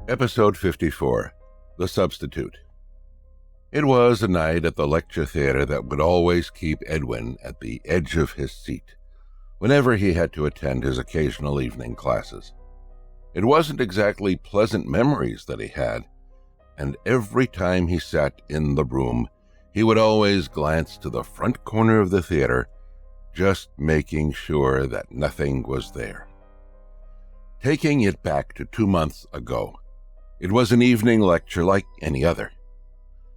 Episode 54, The Substitute. It was a night at the lecture theater that would always keep Edwin at the edge of his seat whenever he had to attend his occasional evening classes. It wasn't exactly pleasant memories that he had, and every time he sat in the room, he would always glance to the front corner of the theater, just making sure that nothing was there. Taking it back to 2 months ago, it was an evening lecture like any other.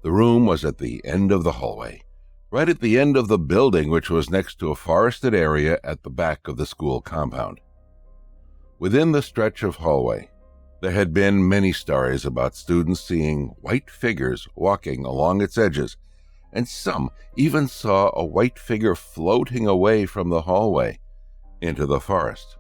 The room was at the end of the hallway, right at the end of the building, which was next to a forested area at the back of the school compound. Within the stretch of hallway, there had been many stories about students seeing white figures walking along its edges, and some even saw a white figure floating away from the hallway into the forest.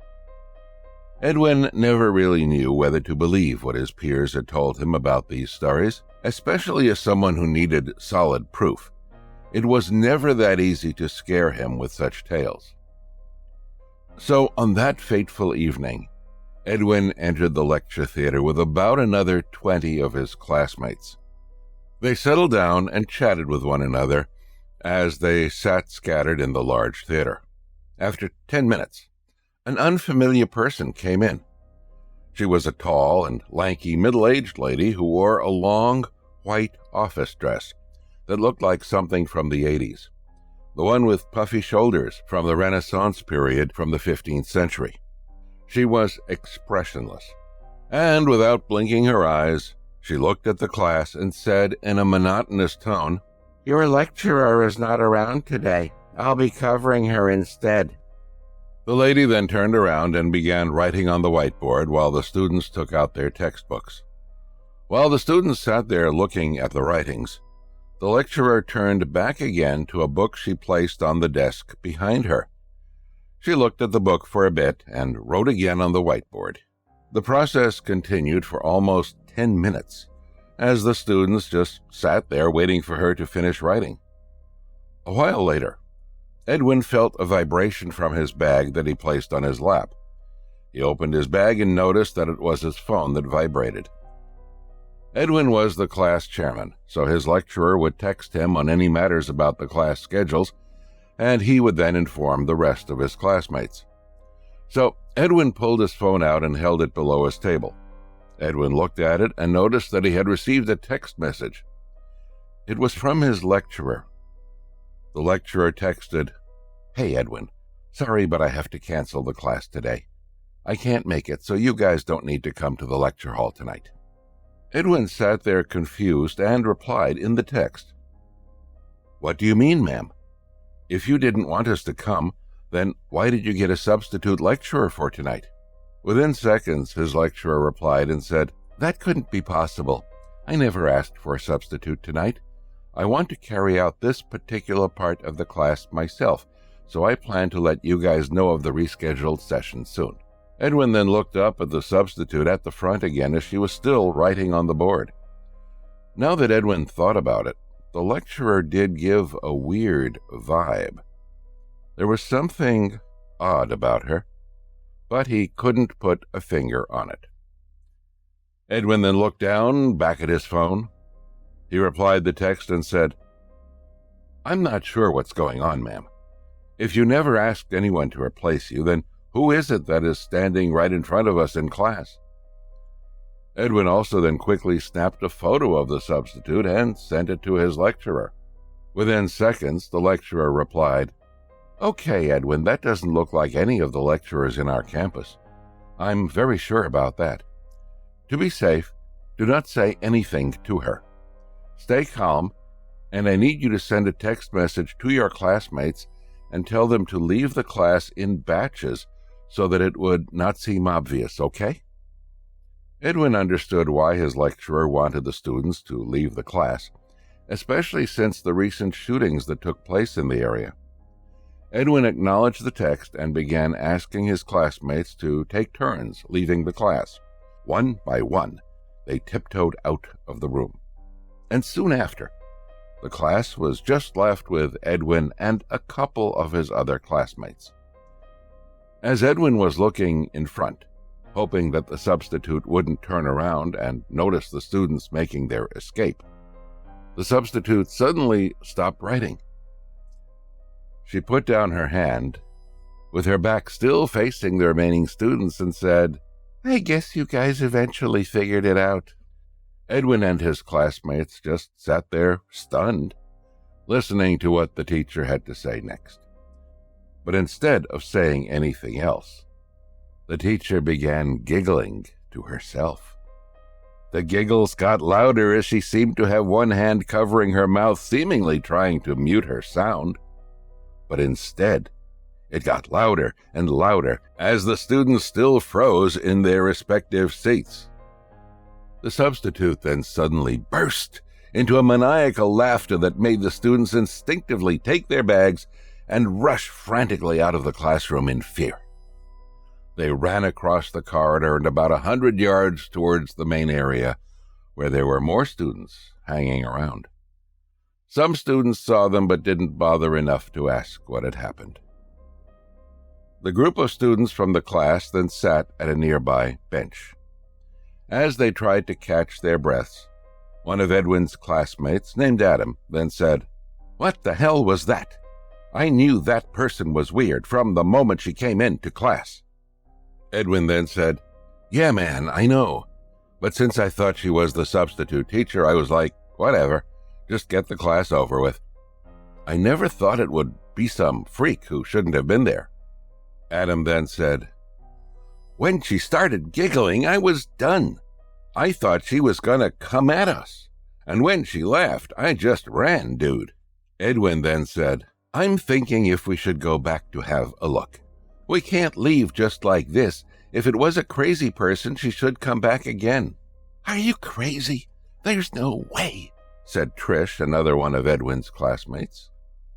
Edwin never really knew whether to believe what his peers had told him about these stories, especially as someone who needed solid proof. It was never that easy to scare him with such tales. So on that fateful evening, Edwin entered the lecture theater with about another 20 of his classmates. They settled down and chatted with one another as they sat scattered in the large theater. After 10 minutes, an unfamiliar person came in. She was a tall and lanky middle-aged lady who wore a long, white office dress that looked like something from the 80s, the one with puffy shoulders from the Renaissance period from the 15th century. She was expressionless, and without blinking her eyes, she looked at the class and said in a monotonous tone, "Your lecturer is not around today. I'll be covering her instead." The lady then turned around and began writing on the whiteboard while the students took out their textbooks. While the students sat there looking at the writings, the lecturer turned back again to a book she placed on the desk behind her. She looked at the book for a bit and wrote again on the whiteboard. The process continued for almost 10 minutes, as the students just sat there waiting for her to finish writing. A while later, Edwin felt a vibration from his bag that he placed on his lap. He opened his bag and noticed that it was his phone that vibrated. Edwin was the class chairman, so his lecturer would text him on any matters about the class schedules, and he would then inform the rest of his classmates. So Edwin pulled his phone out and held it below his table. Edwin looked at it and noticed that he had received a text message. It was from his lecturer. The lecturer texted, "Hey Edwin, sorry but I have to cancel the class today. I can't make it, so you guys don't need to come to the lecture hall tonight." Edwin sat there confused and replied in the text, "What do you mean, ma'am? If you didn't want us to come, then why did you get a substitute lecturer for tonight?" Within seconds, his lecturer replied and said, "That couldn't be possible. I never asked for a substitute tonight. I want to carry out this particular part of the class myself, so I plan to let you guys know of the rescheduled session soon." Edwin then looked up at the substitute at the front again as she was still writing on the board. Now that Edwin thought about it, the lecturer did give a weird vibe. There was something odd about her, but he couldn't put a finger on it. Edwin then looked down, back at his phone. He replied the text and said, "I'm not sure what's going on, ma'am. If you never asked anyone to replace you, then who is it that is standing right in front of us in class?" Edwin also then quickly snapped a photo of the substitute and sent it to his lecturer. Within seconds, the lecturer replied, "Okay, Edwin, that doesn't look like any of the lecturers in our campus. I'm very sure about that. To be safe, do not say anything to her. Stay calm, and I need you to send a text message to your classmates and tell them to leave the class in batches so that it would not seem obvious, okay?" Edwin understood why his lecturer wanted the students to leave the class, especially since the recent shootings that took place in the area. Edwin acknowledged the text and began asking his classmates to take turns leaving the class. One by one, they tiptoed out of the room. And soon after, the class was just left with Edwin and a couple of his other classmates. As Edwin was looking in front, hoping that the substitute wouldn't turn around and notice the students making their escape. The substitute suddenly stopped writing. She put down her hand, with her back still facing the remaining students, and said, "I guess you guys eventually figured it out." Edwin and his classmates just sat there, stunned, listening to what the teacher had to say next. But instead of saying anything else, the teacher began giggling to herself. The giggles got louder as she seemed to have one hand covering her mouth, seemingly trying to mute her sound. But instead, it got louder and louder as the students still froze in their respective seats. The substitute then suddenly burst into a maniacal laughter that made the students instinctively take their bags and rush frantically out of the classroom in fear. They ran across the corridor and about 100 yards towards the main area, where there were more students hanging around. Some students saw them but didn't bother enough to ask what had happened. The group of students from the class then sat at a nearby bench. As they tried to catch their breaths, one of Edwin's classmates, named Adam, then said, "What the hell was that? I knew that person was weird from the moment she came into class." Edwin then said, "Yeah, man, I know. But since I thought she was the substitute teacher, I was like, whatever, just get the class over with. I never thought it would be some freak who shouldn't have been there." Adam then said, "When she started giggling, I was done. I thought she was gonna come at us. And when she laughed, I just ran, dude." Edwin then said, "I'm thinking if we should go back to have a look. We can't leave just like this. If it was a crazy person, she should come back again." "Are you crazy? There's no way," said Trish, another one of Edwin's classmates.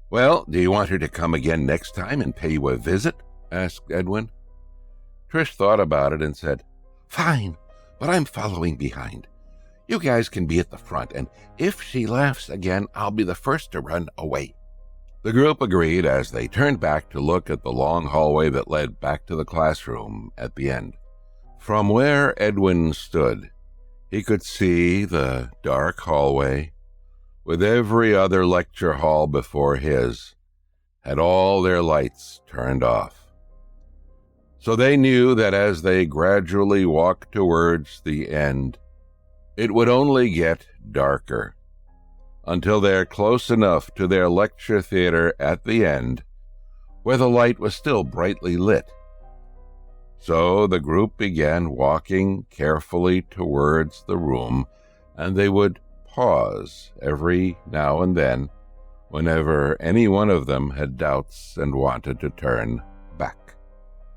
"Well, do you want her to come again next time and pay you a visit?" asked Edwin. Trish thought about it and said, "Fine, but I'm following behind. You guys can be at the front, and if she laughs again, I'll be the first to run away." The group agreed as they turned back to look at the long hallway that led back to the classroom at the end. From where Edwin stood, he could see the dark hallway, with every other lecture hall before his, had all their lights turned off. So they knew that as they gradually walked towards the end, it would only get darker, until they're close enough to their lecture theater at the end, where the light was still brightly lit. So the group began walking carefully towards the room, and they would pause every now and then whenever any one of them had doubts and wanted to turn back.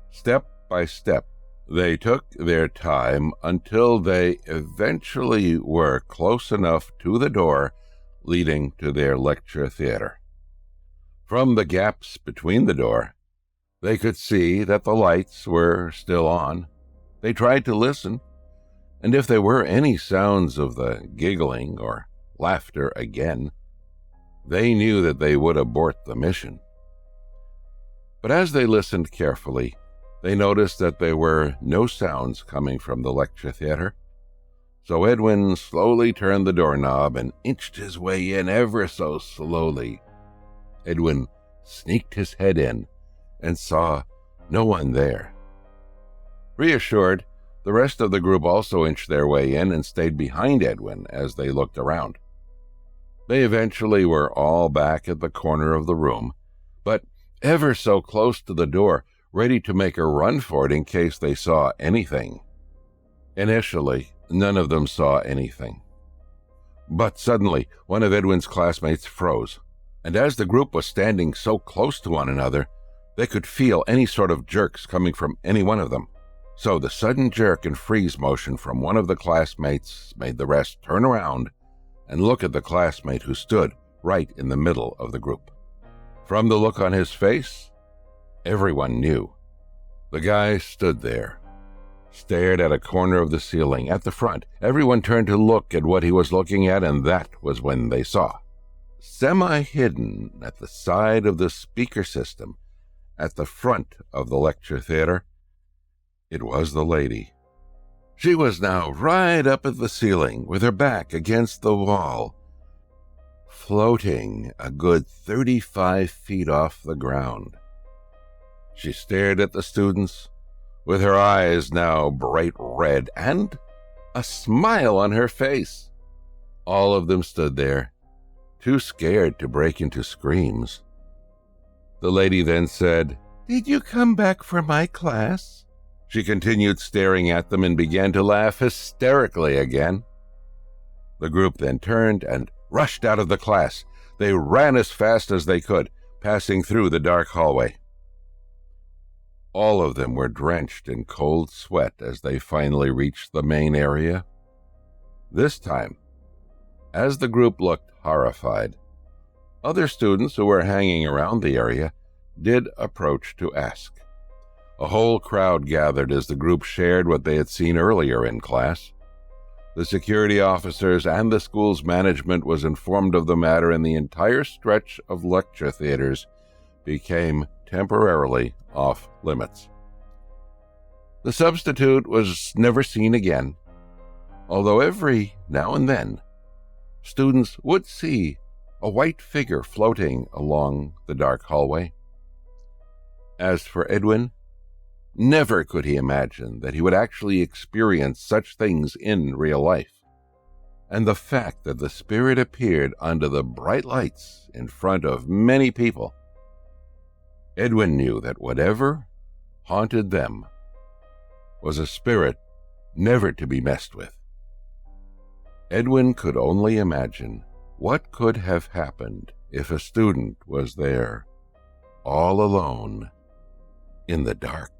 Step by step, they took their time until they eventually were close enough to the door leading to their lecture theater. From the gaps between the door, they could see that the lights were still on. They tried to listen, and if there were any sounds of the giggling or laughter again, they knew that they would abort the mission. But as they listened carefully, they noticed that there were no sounds coming from the lecture theater. So Edwin slowly turned the doorknob and inched his way in ever so slowly. Edwin sneaked his head in and saw no one there. Reassured, the rest of the group also inched their way in and stayed behind Edwin as they looked around. They eventually were all back at the corner of the room, but ever so close to the door, ready to make a run for it in case they saw anything. Initially, none of them saw anything. But suddenly, one of Edwin's classmates froze, and as the group was standing so close to one another, they could feel any sort of jerks coming from any one of them. So the sudden jerk and freeze motion from one of the classmates made the rest turn around and look at the classmate who stood right in the middle of the group. From the look on his face, everyone knew. The guy stood there, stared at a corner of the ceiling at the front. Everyone turned to look at what he was looking at, and that was when they saw, semi-hidden at the side of the speaker system at the front of the lecture theater, it was the lady She was now right up at the ceiling, with her back against the wall, floating a good 35 feet off the ground. She stared at the students, with her eyes now bright red and a smile on her face. All of them stood there, too scared to break into screams. The lady then said, "Did you come back for my class?" She continued staring at them and began to laugh hysterically again. The group then turned and rushed out of the class. They ran as fast as they could, passing through the dark hallway. All of them were drenched in cold sweat as they finally reached the main area. This time, as the group looked horrified, other students who were hanging around the area did approach to ask. A whole crowd gathered as the group shared what they had seen earlier in class. The security officers and the school's management was informed of the matter, and the entire stretch of lecture theaters became temporarily off limits. The substitute was never seen again, although every now and then students would see a white figure floating along the dark hallway. As for Edwin, never could he imagine that he would actually experience such things in real life. And the fact that the spirit appeared under the bright lights in front of many people, Edwin knew that whatever haunted them was a spirit never to be messed with. Edwin could only imagine what could have happened if a student was there, all alone, in the dark.